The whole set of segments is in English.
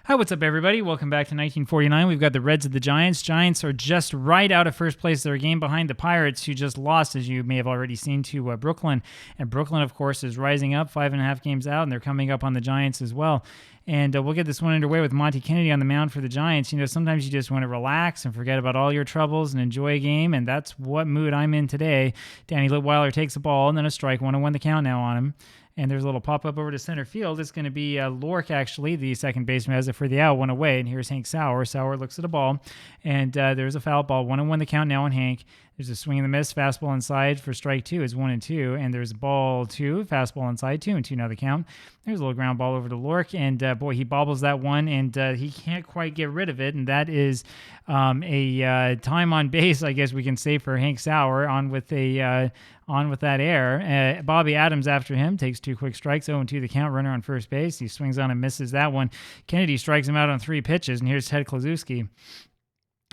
Hi, what's up, everybody? Welcome back to 1949. We've got the Reds of the Giants. Giants are just right out of first place. They're a game behind the Pirates, who just lost, as you may have already seen, to Brooklyn. And Brooklyn, of course, is rising up 5.5 games out, and they're coming up on the Giants as well. And we'll get this one underway with Monty Kennedy on the mound for the Giants. You know, sometimes you just want to relax and forget about all your troubles and enjoy a game, and that's what mood I'm in today. Danny Litweiler takes the ball, and then a strike. 1-1 the count now on him. And there's a little pop-up over to center field. It's going to be Lork, actually, the second baseman, has it for the out, one away. And here's Hank Sauer. Sauer looks at the ball, and there's a foul ball. 1-1 the count now on Hank. There's a swing and a miss, fastball inside for strike two is 1-2. And there's ball two, fastball inside, 2-2 now the count. There's a little ground ball over to Lork, and boy, he bobbles that one, and he can't quite get rid of it. And that is a time on base, I guess we can say, for Hank Sauer on with that error. Bobby Adams after him takes two quick strikes, 0-2 the count, runner on first base. He swings on and misses that one. Kennedy strikes him out on 3 pitches, and here's Ted Kluszewski.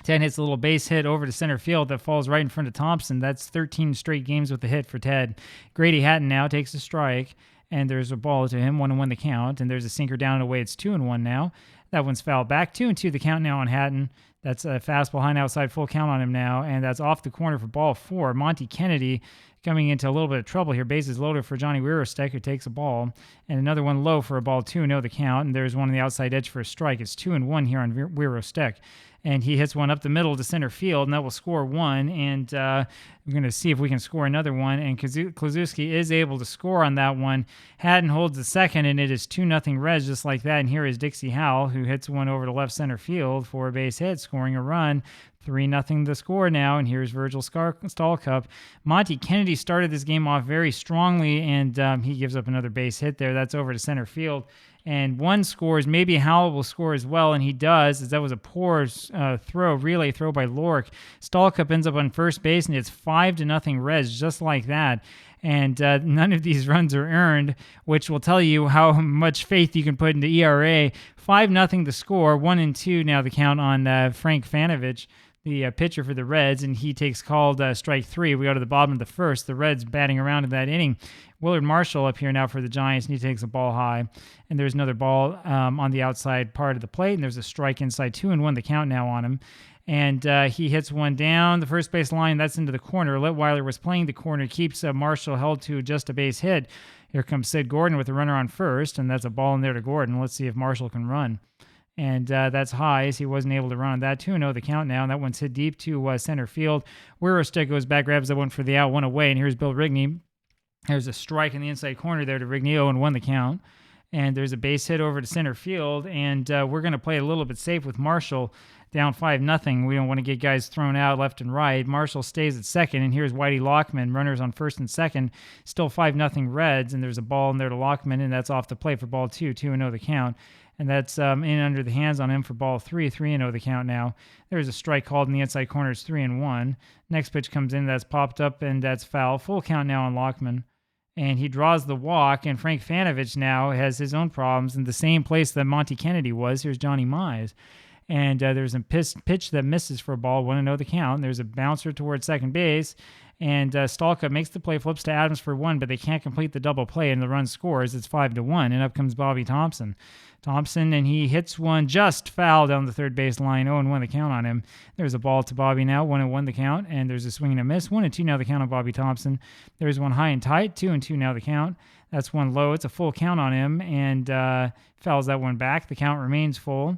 Ted hits a little base hit over to center field that falls right in front of Thompson. That's 13 straight games with a hit for Ted. Grady Hatton now takes a strike, and there's a ball to him, 1-1 the count, and there's a sinker down and away. It's 2-1 now. That one's fouled back, 2-2 the count now on Hatton. That's a fastball high and outside, full count on him now, and that's off the corner for ball 4. Monty Kennedy coming into a little bbit of trouble here. Bases loaded for Johnny Weirostek, who takes a ball, and another one low for a ball 2-0 the count, and there's one on the outside edge for a strike. It's 2-1 here on Weirostek. And he hits one up the middle to center field, and that will score one. And we're going to see if we can score another one. And Kluszewski is able to score on that one. Hatton holds the second, and it is 2-0 Reds just like that. And here is Dixie Howell, who hits one over to left center field for a base hit, scoring a run. 3-0 the score now, and here's Virgil Stallcup. Monty Kennedy started this game off very strongly, and he gives up another base hit there. That's over to center field. And one scores, maybe Howell will score as well, and he does, as that was a poor relay throw by Lork. Stallcup ends up on first base, and it's 5-0 Reds, just like that. And none of these runs are earned, which will tell you how much faith you can put into ERA. 5-0 the score, 1-2 now the count on Frank Fanovich, the pitcher for the Reds, and he takes called strike 3. We go to the bottom of the first. The Reds batting around in that inning. Willard Marshall up here now for the Giants, and he takes a ball high. And there's another ball on the outside part of the plate, and there's a strike inside, 2-1 the count now on him. And he hits one down the first base line. That's into the corner. Litweiler was playing the corner, keeps Marshall held to just a base hit. Here comes Sid Gordon with a runner on first, and that's a ball in there to Gordon. Let's see if Marshall can run. And that's high, as he wasn't able to run on that. 2-0 the count now, and that one's hit deep to center field. Weirostek goes back, grabs that one for the out, one away, and here's Bill Rigney. There's a strike in the inside corner there to Rigney, 0-1 the count. And there's a base hit over to center field, and we're going to play a little bit safe with Marshall down 5-0. We don't want to get guys thrown out left and right. Marshall stays at second, and here's Whitey Lockman, runners on first and second, still 5-0 Reds, and there's a ball in there to Lockman, and that's off the plate for ball 2, 2-0 the count. And that's in under the hands on him for ball 3, 3-0 the count now. There's a strike called in the inside corner. It's 3-1. Next pitch comes in, that's popped up, and that's foul. Full count now on Lockman. And he draws the walk, and Frank Fanovich now has his own problems in the same place that Monty Kennedy was. Here's Johnny Mize. And there's a pitch that misses for a ball, 1-0 the count. There's a bouncer towards second base, and Stallcup makes the play, flips to Adams for 1, but they can't complete the double play, and the run scores. It's 5-1, and up comes Bobby Thompson. And he hits one just foul down the third base line, 0-1 the count on him. There's a ball to Bobby now, 1-1 the count, and there's a swing and a miss, 1-2 now the count on Bobby Thompson. There's one high and tight, 2-2 now the count. That's one low. It's a full count on him, and fouls that one back. The count remains full.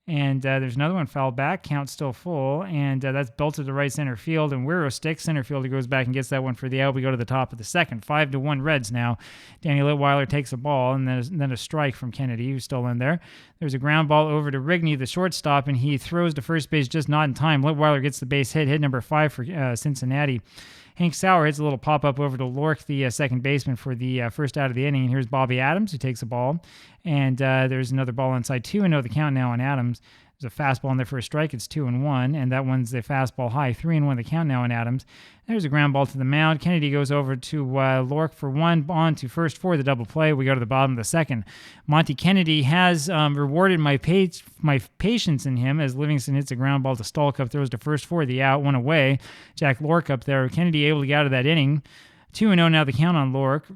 And there's another one fouled back, count still full, and that's belted to right center field, and Weirostek, center fielder, goes back and gets that one for the out. We go to the top of the second, 5-1 Reds now. Danny Litweiler takes a ball, and then a strike from Kennedy, who's still in there. There's a ground ball over to Rigney, the shortstop, and he throws to first base just not in time. Litweiler gets the base hit number 5 for Cincinnati. Hank Sauer hits a little pop-up over to Lork, the second baseman, for the first out of the inning. And here's Bobby Adams, who takes a ball. And there's another ball inside, 2-0 the count now on Adams. There's a fastball in there for a strike. It's 2-1, and that one's the fastball high. 3-1 the count now on Adams. There's a ground ball to the mound. Kennedy goes over to Lork for 1, on to first for the double play. We go to the bottom of the second. Monty Kennedy has rewarded my patience in him as Livingston hits a ground ball to Stallcup, throws to first for the out, 1 away. Jack Lork up there. Kennedy able to get out of that inning. 2-0 now the count on Lork.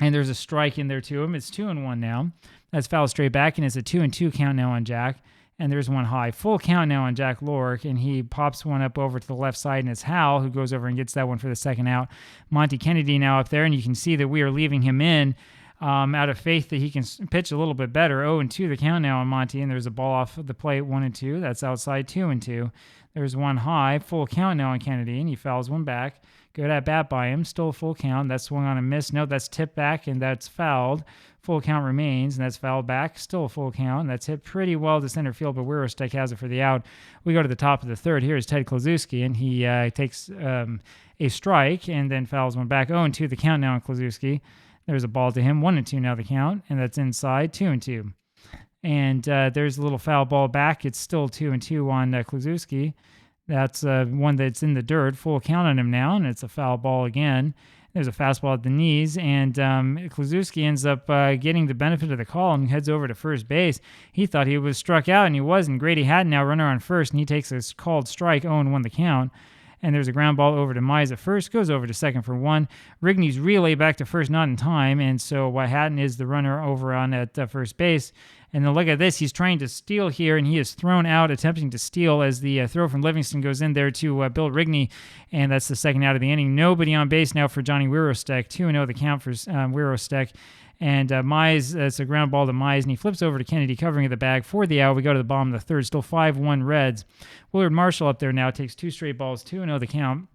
And there's a strike in there to him. It's 2-1 now. That's fouled straight back, and it's a 2-2 count now on Jack. And there's one high. Full count now on Jack Lork, and he pops one up over to the left side, and it's Hal who goes over and gets that one for the second out. Monty Kennedy now up there, and you can see that we are leaving him in out of faith that he can pitch a little bit better. 0-2 the count now on Monty, and there's a ball off the plate, 1-2. That's outside, 2-2. There's one high. Full count now on Kennedy, and he fouls one back. Good at bat by him. Still a full count. That's swung on a miss. No, that's tipped back, and that's fouled. Full count remains, and that's fouled back. Still a full count. That's hit pretty well to center field, but Wirostek has it for the out. We go to the top of the third. Here's Ted Kluszewski, and he takes a strike and then fouls one back. 0-2 the count now on Kluszewski. There's a ball to him. 1-2 now the count, and that's inside. 2-2. And there's a little foul ball back. It's still 2-2 on Kluszewski. That's one that's in the dirt. Full count on him now, and it's a foul ball again. There's a fastball at the knees, and Kluszewski ends up getting the benefit of the call and heads over to first base. He thought he was struck out, and he wasn't. Grady Hatton now runner on first, and he takes a called strike, 0-1 the count. And there's a ground ball over to Mize at first, goes over to second for one. Rigney's relay back to first, not in time, and so Hatton is the runner over on at first base. And then look at this. He's trying to steal here, and he is thrown out, attempting to steal as the throw from Livingston goes in there to Bill Rigney, and that's the second out of the inning. Nobody on base now for Johnny Wirostek. 2-0 the count for Wirostek. And Mize, it's a ground ball to Mize, and he flips over to Kennedy, covering of the bag for the out. We go to the bottom of the third, still 5-1 Reds. Willard Marshall up there now takes two straight balls, 2-0 the count.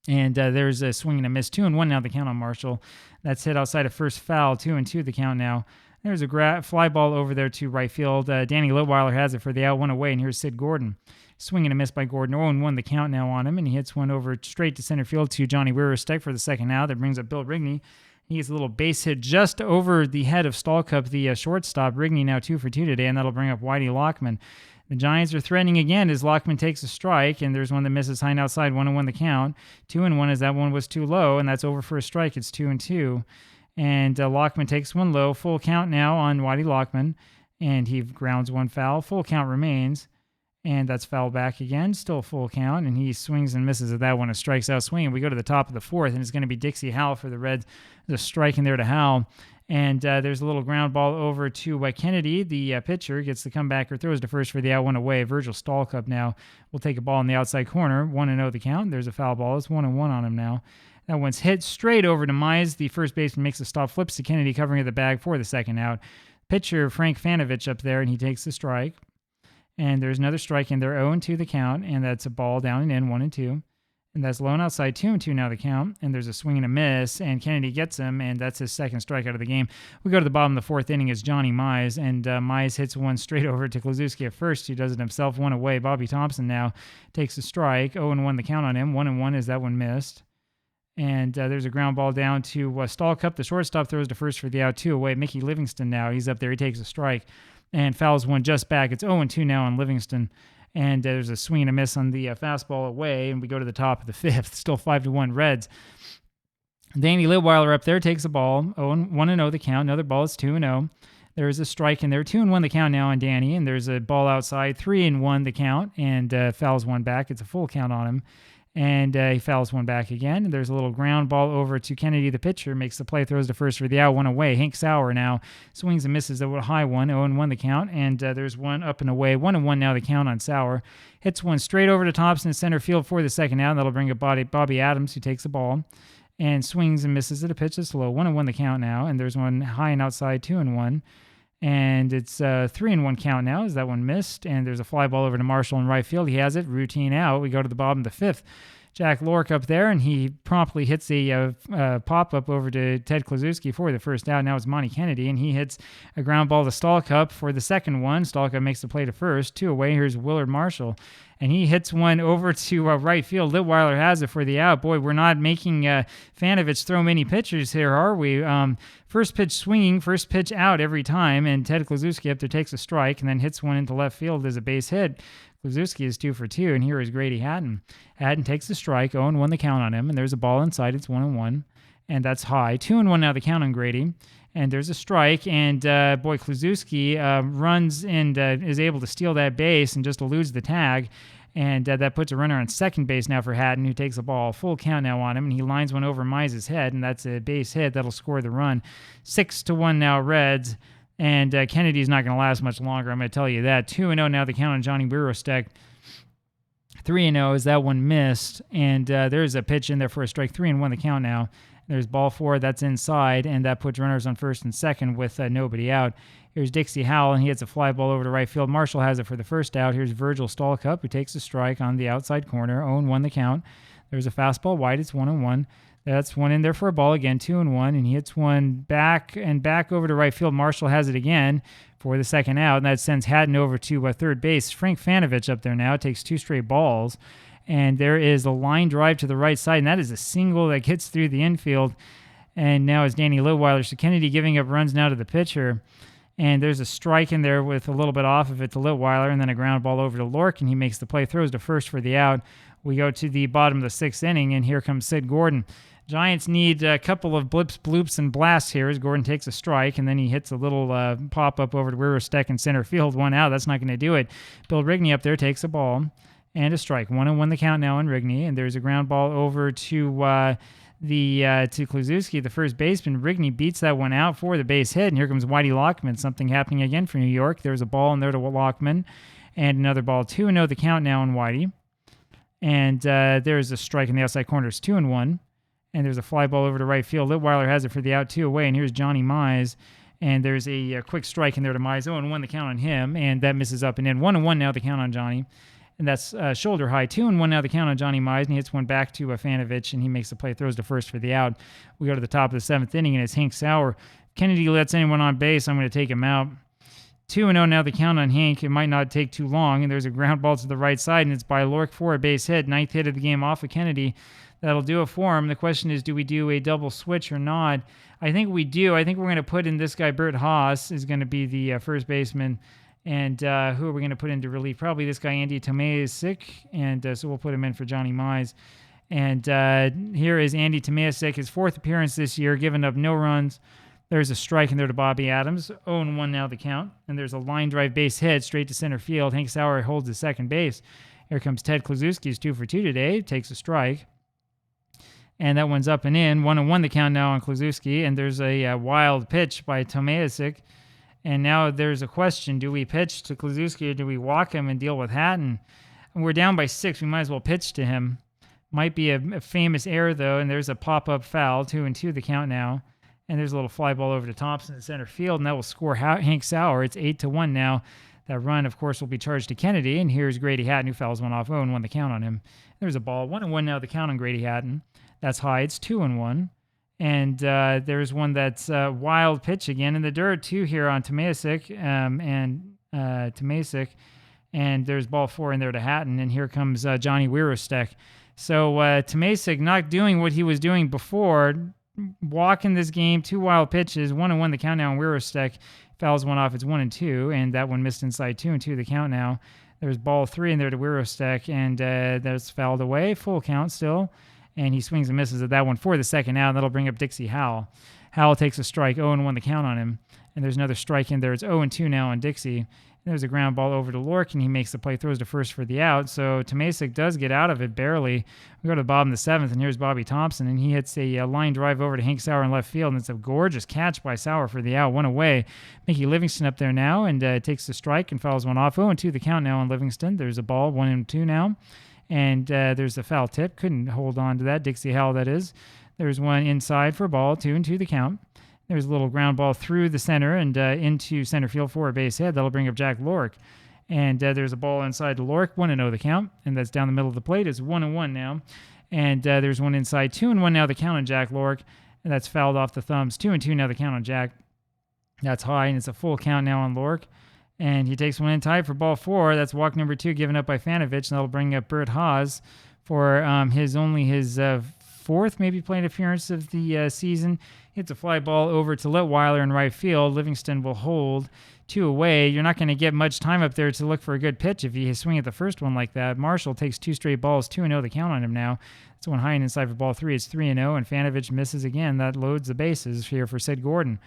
And there's a swing and a miss, 2-1 now the count on Marshall. That's hit outside of first foul, 2-2 the count now. There's a fly ball over there to right field. Danny Litweiler has it for the out, one away, and here's Sid Gordon. Swing and a miss by Gordon. 0-1 the count now on him, and he hits one over straight to center field to Johnny Wirostek for the second out. That brings up Bill Rigney. He gets a little base hit just over the head of Stallcup, the shortstop. Rigney now 2 for 2 today, and that'll bring up Whitey Lockman. The Giants are threatening again as Lockman takes a strike, and there's one that misses high and outside, 1-1 the count. 2-1 as that one was too low, and that's over for a strike. It's 2-2. And Lockman takes one low. Full count now on Whitey Lockman, and he grounds one foul. Full count remains, and that's foul back again. Still full count, and he swings and misses at that one. A strikes out swing. We go to the top of the fourth, and it's going to be Dixie Howell for the Reds. There's a strike in there to Howell. And there's a little ground ball over to Kennedy. The pitcher gets the comeback or throws to first for the out, one away. Virgil Stallcup now will take a ball in the outside corner. 1-0 the count. There's a foul ball. It's 1-1 on him now. That one's hit straight over to Mize. The first baseman makes a stop, flips to Kennedy, covering of the bag for the second out. Pitcher Frank Fanovich up there, and he takes the strike. And there's another strike in there, 0-2 the count, and that's a ball down and in, 1-2. And that's low and outside, 2-2 now the count. And there's a swing and a miss, and Kennedy gets him, and that's his second strikeout of the game. We go to the bottom of the fourth inning. It's Johnny Mize, and Mize hits one straight over to Kluszewski at first. He does it himself, one away. Bobby Thompson now takes a strike, 0-1 the count on him, 1-1 as that one missed. And there's a ground ball down to Stallcup. The shortstop throws to first for the out, 2 away. Mickey Livingston now, he's up there. He takes a strike and fouls one just back. It's 0-2 now on Livingston. And there's a swing and a miss on the fastball away. And we go to the top of the fifth. Still 5-1 Reds. Danny Litweiler up there takes a ball. 1-0 the count. Another ball is 2-0. There's a strike in there. 2-1 the count now on Danny. And there's a ball outside. 3-1 the count. And fouls one back. It's a full count on him. And he fouls one back again. There's a little ground ball over to Kennedy, the pitcher, makes the play, throws to first for the out, one away. Hank Sauer now swings and misses a high one, 0-1 the count. And there's one up and away, 1-1 now the count on Sauer. Hits one straight over to Thompson in center field for the second out. And that'll bring up Bobby Adams, who takes the ball and swings and misses at a pitch that's low, 1-1 the count now. And there's one high and outside, 2-1. And it's 3-1 count now as that one missed. And there's a fly ball over to Marshall in right field. He has it, routine out. We go to the bottom of the fifth. Jack Lork up there, and he promptly hits a pop-up over to Ted Kluszewski for the first out. Now it's Monty Kennedy, and he hits a ground ball to Stallcup for the second one. Stallcup makes the play to first. 2 away. Here's Willard Marshall, and he hits one over to right field. Litweiler has it for the out. Boy, we're not making Fanovich throw many pitchers here, are we? First pitch swinging, first pitch out every time, and Ted Kluszewski up there takes a strike and then hits one into left field as a base hit. Kluszewski is 2 for 2, and here is Grady Hatton. Hatton takes the strike, 0-1 the count on him, and there's a ball inside. It's 1-1, and that's high. 2-1 now the count on Grady, and there's a strike, and boy, Kluszewski runs and is able to steal that base and just eludes the tag, and that puts a runner on second base now for Hatton, who takes the ball. Full count now on him, and he lines one over Mize's head, and that's a base hit that'll score the run. 6-1 now Reds. And Kennedy's not going to last much longer. I'm going to tell you that. 2-0 now the count on Johnny Wirostek. 3-0 as that one missed. And there's a pitch in there for a strike. 3-1 the count now. There's ball 4. That's inside. And that puts runners on first and second with nobody out. Here's Dixie Howell, and he hits a fly ball over to right field. Marshall has it for the first out. Here's Virgil Stallcup, who takes a strike on the outside corner. 0-1 the count. There's a fastball wide. It's 1-1. That's one in there for a ball again, 2-1, and he hits one back over to right field. Marshall has it again for the second out, and that sends Hatton over to third base. Frank Fanovich up there now takes 2 straight balls, and there is a line drive to the right side, and that is a single that gets through the infield. And now it's Danny Litweiler. So Kennedy giving up runs now to the pitcher. And there's a strike in there with a little bit off of it to Litweiler, and then a ground ball over to Lork, and he makes the play, throws to first for the out. We go to the bottom of the 6th inning, and here comes Sid Gordon. Giants need a couple of blips, bloops, and blasts here as Gordon takes a strike, and then he hits a little pop-up over to Wirostek in center field. 1 out. That's not going to do it. Bill Rigney up there takes a ball and a strike. 1-1 the count now on Rigney, and there's a ground ball over to Kluszewski, the first baseman. Rigney beats that one out for the base hit, and here comes Whitey Lockman. Something happening again for New York. There's a ball in there to Lockman, and another ball. 2-0 the count now on Whitey. And there's a strike in the outside corner. It's 2-1. And there's a fly ball over to right field. Litweiler has it for the out, 2 away, and here's Johnny Mize. And there's a quick strike in there to Mize. 0-1 the count on him, and that misses up and in. 1-1 now the count on Johnny. And that's shoulder high. 2-1 now the count on Johnny Mize, and he hits one back to Fanovich, and he makes the play, throws to first for the out. We go to the top of the 7th inning, and it's Hank Sauer. Kennedy lets anyone on base. I'm going to take him out. 2-0 now the count on Hank. It might not take too long, and there's a ground ball to the right side, and it's by Lork for a base hit. 9th hit of the game off of Kennedy. That'll do it for him. The question is, do we do a double switch or not? I think we do. I think we're going to put in this guy, Bert Haas, is going to be the first baseman. And who are we going to put into relief? Probably this guy, Andy Tomei, is sick, and so we'll put him in for Johnny Mize. And here is Andy Tomei, his 4th appearance this year, giving up no runs. There's a strike in there to Bobby Adams. 0-1 now the count. And there's a line drive base hit straight to center field. Hank Sauer holds the second base. Here comes Ted Kluszewski. He's 2 for 2 today. Takes a strike. And that one's up and in. 1-1 the count now on Kluszewski. And there's a wild pitch by Tomasic. And now there's a question. Do we pitch to Kluszewski or do we walk him and deal with Hatton? And we're down by 6. We might as well pitch to him. Might be a famous error, though. And there's a pop-up foul. 2-2 the count now. And there's a little fly ball over to Thompson in center field. And that will score Hank Sauer. It's 8-1 now. That run, of course, will be charged to Kennedy. And here's Grady Hatton, who fouls one off. 0-1 the count on him. There's a ball. 1-1 now the count on Grady Hatton. That's high. It's 2-1. And there's one that's wild pitch again in the dirt, 2 here on Tomasic. Tomasic. And there's ball 4 in there to Hatton. And here comes Johnny Wirostek. So Tomasic not doing what he was doing before, walking this game, 2 wild pitches, 1-1 the count now on Wirostek. Fouls one off. It's 1-2. And that one missed inside 2-2 the count now. There's ball 3 in there to Wirostek. And that's fouled away. Full count still. And he swings and misses at that one for the second out, and that'll bring up Dixie Howell. Howell takes a strike, 0-1 the count on him. And there's another strike in there. It's 0-2 now on Dixie. And there's a ground ball over to Lork, and he makes the play, throws to first for the out. So Tomasic does get out of it barely. We go to the bottom of the 7th, and here's Bobby Thompson, and he hits a line drive over to Hank Sauer in left field, and it's a gorgeous catch by Sauer for the out, 1 away. Mickey Livingston up there now, and takes the strike and fouls one off. 0-2 the count now on Livingston. There's a ball, 1-2 now. And there's a foul tip. Couldn't hold on to that. Dixie Howell, that is. There's one inside for a ball, 2-2 the count. There's a little ground ball through the center and into center field for a base hit. That'll bring up Jack Lork. And there's a ball inside to Lork, 1-0 the count. And that's down the middle of the plate. It's 1-1 now. And there's one inside, 2-1 now the count on Jack Lork. And that's fouled off the thumbs. 2-2 now the count on Jack. That's high, and it's a full count now on Lork. And he takes one in tight for ball 4. That's walk number 2 given up by Fanovich. And that'll bring up Bert Haas for his 4th maybe plate appearance of the season. Hits a fly ball over to Litweiler in right field. Livingston will hold 2 away. You're not going to get much time up there to look for a good pitch if you swing at the first one like that. Marshall takes 2 straight balls, 2-0 the count on him now. It's one high and inside for ball 3. It's 3-0, and Fanovich misses again. That loads the bases here for Sid Gordon.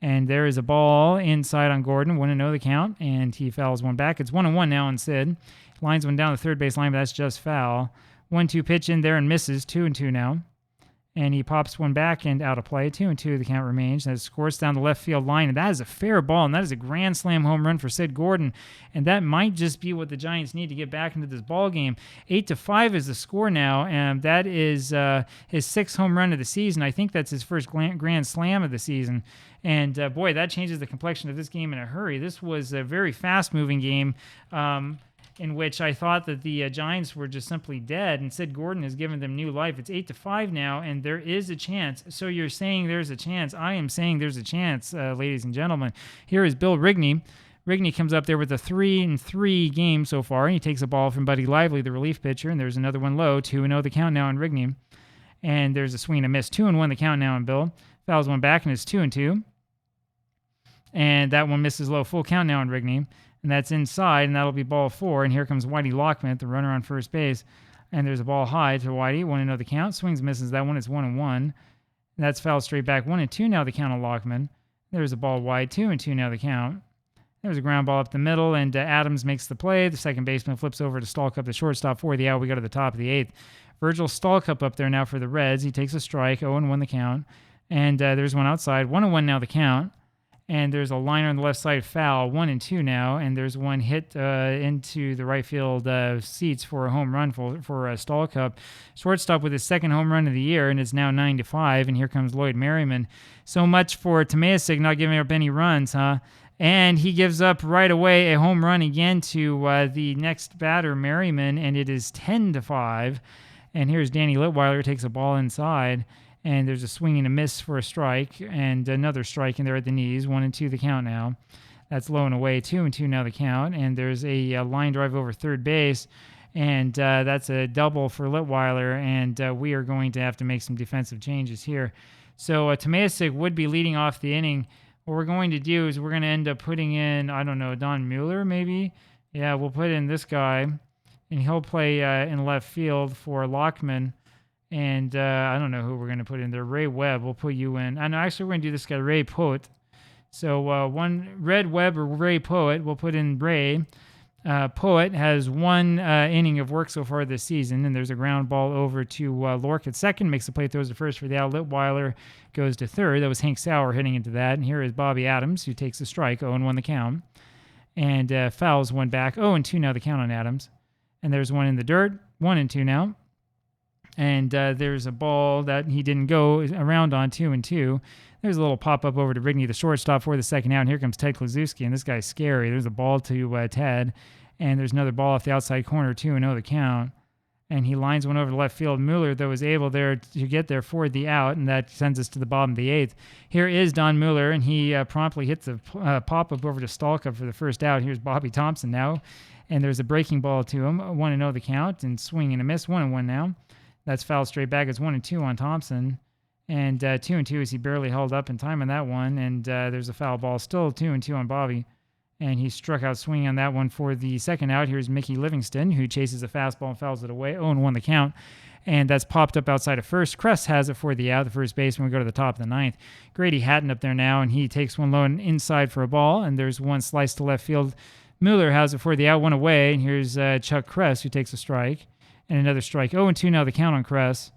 And there is a ball inside on Gordon, 1-0 the count, and he fouls one back. It's 1-1 now on Sid. Lines one down the third base line, but that's just foul. 1-2 pitch in there and misses, 2-2 now. and he pops one back and out of play. 2-2, the count remains. That scores down the left field line, and that is a fair ball, and that is a grand slam home run for Sid Gordon, and that might just be what the Giants need to get back into this ball game. 8-5 is the score now, and that is his 6th home run of the season. I think that's his first grand slam of the season, and boy, that changes the complexion of this game in a hurry. This was a very fast-moving game, in which I thought that the Giants were just simply dead, and Sid Gordon has given them new life. It's 8-5 now, and there is a chance. So you're saying there's a chance. I am saying there's a chance, ladies and gentlemen. Here is Bill Rigney. Rigney comes up there with a 3-3 game so far, and he takes a ball from Buddy Lively, the relief pitcher, and there's another one low. 2-0 the count now on Rigney. And there's a swing and a miss. 2-1 the count now on Bill. Fouls one back, and it's 2-2. And that one misses low. Full count now on Rigney. And that's inside, and that'll be ball 4. And here comes Whitey Lockman, the runner on first base. And there's a ball high to Whitey. 1-0 the count. Swings, misses that one. It's 1-1. And that's fouled straight back. 1-2 now the count on Lockman. There's a ball wide. 2-2 now the count. There's a ground ball up the middle, and Adams makes the play. The second baseman flips over to Stallcup, the shortstop, for the out. We go to the top of the 8th. Virgil Stallcup up there now for the Reds. He takes a strike. 0-1 the count. And there's one outside. 1-1 now the count. And there's a liner on the left side foul, 1-2 now, and there's one hit into the right field seats for a home run for Stallcup. Shortstop with his 2nd home run of the year, and it's now 9-5, and here comes Lloyd Merriman. So much for Tomasik not giving up any runs, huh? And he gives up right away a home run again to the next batter, Merriman, and it is 10-5. And here's Danny Litweiler, takes a ball inside. And there's a swing and a miss for a strike, and another strike in there at the knees. 1-2 the count now. That's low and away. 2-2 now the count. And there's a line drive over third base, and that's a double for Litweiler. And we are going to have to make some defensive changes here. So Tomasik would be leading off the inning. What we're going to do is we're going to end up putting in, I don't know, Don Mueller maybe. Yeah, we'll put in this guy, and he'll play in left field for Lockman. And I don't know who we're going to put in there. Ray Webb, we'll put you in. And actually, we're going to do this guy, Ray Poet. So one Red Webb or Ray Poet, we'll put in Ray. Poet has 1 inning of work so far this season, and there's a ground ball over to Lork at second, makes the play, throws to first for the out. Litweiler goes to third. That was Hank Sauer hitting into that. And here is Bobby Adams, who takes the strike, 0-1 the count. And fouls one back, 0-2 now the count on Adams. And there's one in the dirt, 1-2 now. And there's a ball that he didn't go around on, 2-2. There's a little pop-up over to Rigney, the shortstop, for the second out. And here comes Ted Kluszewski, and this guy's scary. There's a ball to Ted, and there's another ball off the outside corner, 2-0 the count. And he lines one over to left field. Mueller, though, was able there to get there for the out, and that sends us to the bottom of the 8th. Here is Don Mueller, and he promptly hits a pop-up over to Stallcup for the first out. Here's Bobby Thompson now, and there's a breaking ball to him, 1-0 the count, and swing and a miss, 1-1 now. That's fouled straight back. It's 1-2 on Thompson. And 2-2 as he barely held up in time on that one. And there's a foul ball. Still 2-2 on Bobby. And he struck out swinging on that one for the second out. Here's Mickey Livingston, who chases a fastball and fouls it away. 0-1 the count. And that's popped up outside of first. Kress has it for the out, the first baseman. We go to the top of the 9th. Grady Hatton up there now, and he takes one low and inside for a ball. And there's one slice to left field. Mueller has it for the out, one away. And here's Chuck Kress, who takes a strike. And another strike. 0-2 now the count on Kress.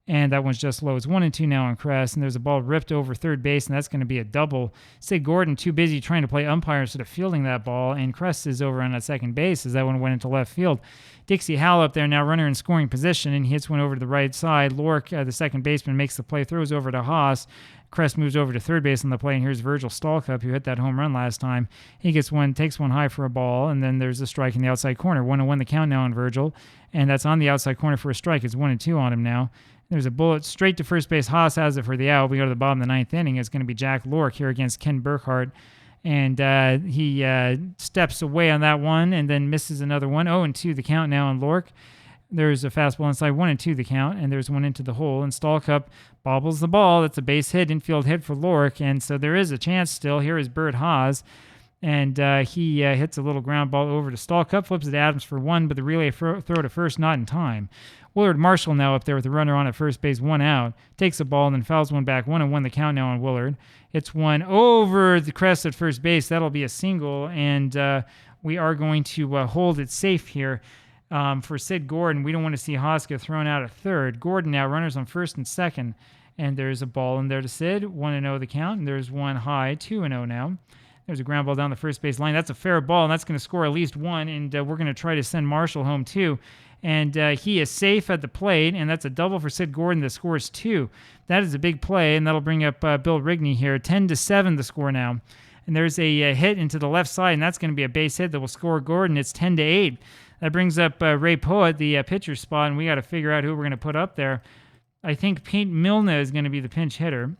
And that one's just low. It's 1-2 now on Kress. And there's a ball ripped over third base, and that's going to be a double. Sid Gordon too busy trying to play umpire instead of fielding that ball. And Kress is over on that second base as that one went into left field. Dixie Howell up there now, runner in scoring position, and he hits one over to the right side. Lork, the second baseman, makes the play, throws over to Haas. Kress moves over to third base on the play, and here's Virgil Stallcup, who hit that home run last time. He gets one, takes one high for a ball, and then there's a strike in the outside corner. 1-1 the count now on Virgil, and that's on the outside corner for a strike. It's 1-2 on him now. There's a bullet straight to first base. Haas has it for the out. We go to the bottom of the 9th inning. It's going to be Jack Lork here against Ken Burkhart, and he steps away on that one and then misses another one. 0-2 the count now on Lork. There's a fastball inside, 1-2 the count, and there's one into the hole. And Stallcup bobbles the ball. That's a base hit, infield hit for Lork, and so there is a chance still. Here is Bert Haas, and he hits a little ground ball over to Stallcup, flips it to Adams for one, but the relay throw to first not in time. Willard Marshall now up there with the runner on at first base, one out, takes the ball and then fouls one back. 1-1 the count now on Willard. It's one over the crest at first base. That'll be a single, and we are going to hold it safe here. for Sid Gordon. We don't want to see Hoska thrown out at third. Gordon now, runners on first and second. And there's a ball in there to Sid. 1-0 the count. And there's one high, 2-0 now. There's a ground ball down the first base line. That's a fair ball, and that's going to score at least one. And we're going to try to send Marshall home too. And he is safe at the plate, and that's a double for Sid Gordon that scores 2. That is a big play, and that'll bring up Bill Rigney here. 10-7 the score now. And there's a hit into the left side, and that's going to be a base hit that will score Gordon. It's 10-8. That brings up Ray Poet, the pitcher spot, and we got to figure out who we're going to put up there. I think Pete Milne is going to be the pinch hitter.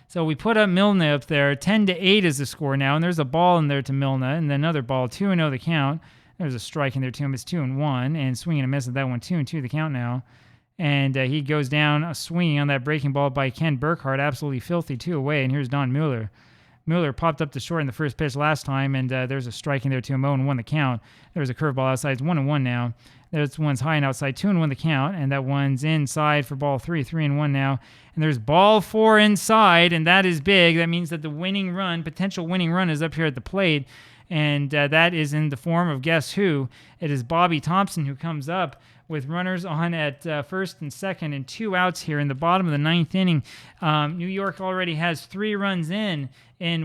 So we put up Milne up there. 10-8 is the score now, and there's a ball in there to Milne, and then another ball. 2-0 the count. There's a strike in there to him. It's 2-1, and swinging a miss at that one. 2-2 the count now. And he goes down swinging on that breaking ball by Ken Burkhardt. Absolutely filthy, 2 away, and here's Don Mueller. Mueller popped up to short in the first pitch last time, and there's a strike in there to him. 0-1 the count. There's a curveball outside. It's 1-1 now. There's one's high and outside. 2-1 the count, and that one's inside for ball 3. 3-1 now. And there's ball 4 inside, and that is big. That means that the winning run, potential winning run, is up here at the plate, and that is in the form of guess who? It is Bobby Thompson who comes up with runners on at first and second and 2 outs here in the bottom of the 9th inning. New York already has 3 runs in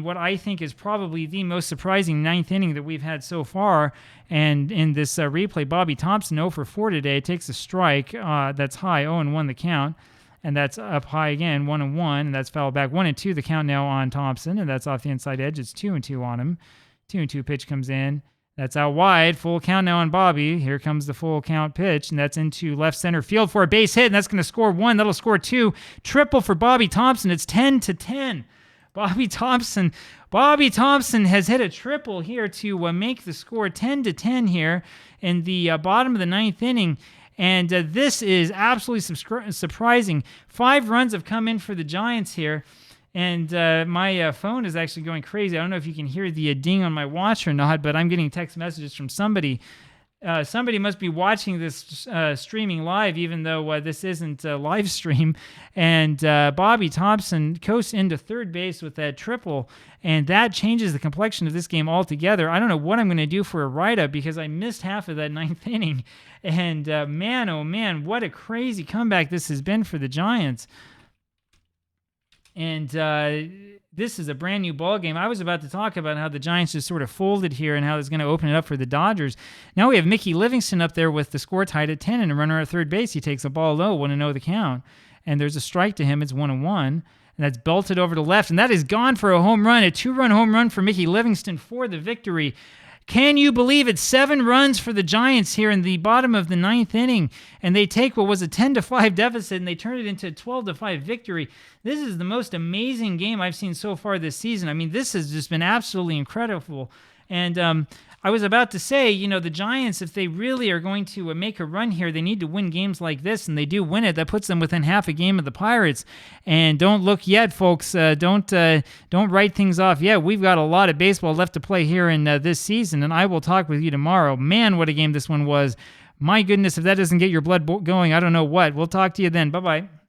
what I think is probably the most surprising 9th inning that we've had so far. And in this replay, Bobby Thompson 0 for 4 today, takes a strike that's high, 0-1 the count. And that's up high again, 1-1, and that's fouled back. 1-2 the count now on Thompson, and that's off the inside edge. It's 2-2 on him. 2-2 pitch comes in. That's out wide. Full count now on Bobby. Here comes the full count pitch, and that's into left center field for a base hit, and that's going to score 1. That'll score 2. Triple for Bobby Thompson. It's 10-10. Bobby Thompson has hit a triple here to make the score 10-10 here in the bottom of the 9th inning. And this is absolutely surprising. 5 runs have come in for the Giants here. And my phone is actually going crazy. I don't know if you can hear the ding on my watch or not, but I'm getting text messages from somebody. Somebody must be watching this streaming live, even though this isn't a live stream. And Bobby Thompson coasts into third base with that triple, and that changes the complexion of this game altogether. I don't know what I'm going to do for a write-up because I missed half of that 9th inning. And man, oh man, what a crazy comeback this has been for the Giants. And this is a brand new ball game. I was about to talk about how the Giants just sort of folded here and how it's going to open it up for the Dodgers. Now we have Mickey Livingston up there with the score tied at 10 and a runner at third base. He takes a ball low, 1-0 the count. And there's a strike to him. It's 1-1. And that's belted over to left. And that is gone for a home run, a 2-run home run for Mickey Livingston for the victory. Can you believe it? 7 runs for the Giants here in the bottom of the 9th inning, and they take what was a 10-5 deficit and they turn it into a 12-5 victory. This is the most amazing game I've seen so far this season. I mean, this has just been absolutely incredible. And I was about to say, you know, the Giants, if they really are going to make a run here, they need to win games like this, and they do win it. That puts them within half a game of the Pirates. And don't look yet, folks. Don't write things off yet. We've got a lot of baseball left to play here in this season, and I will talk with you tomorrow. Man, what a game this one was. My goodness, if that doesn't get your blood going, I don't know what. We'll talk to you then. Bye-bye.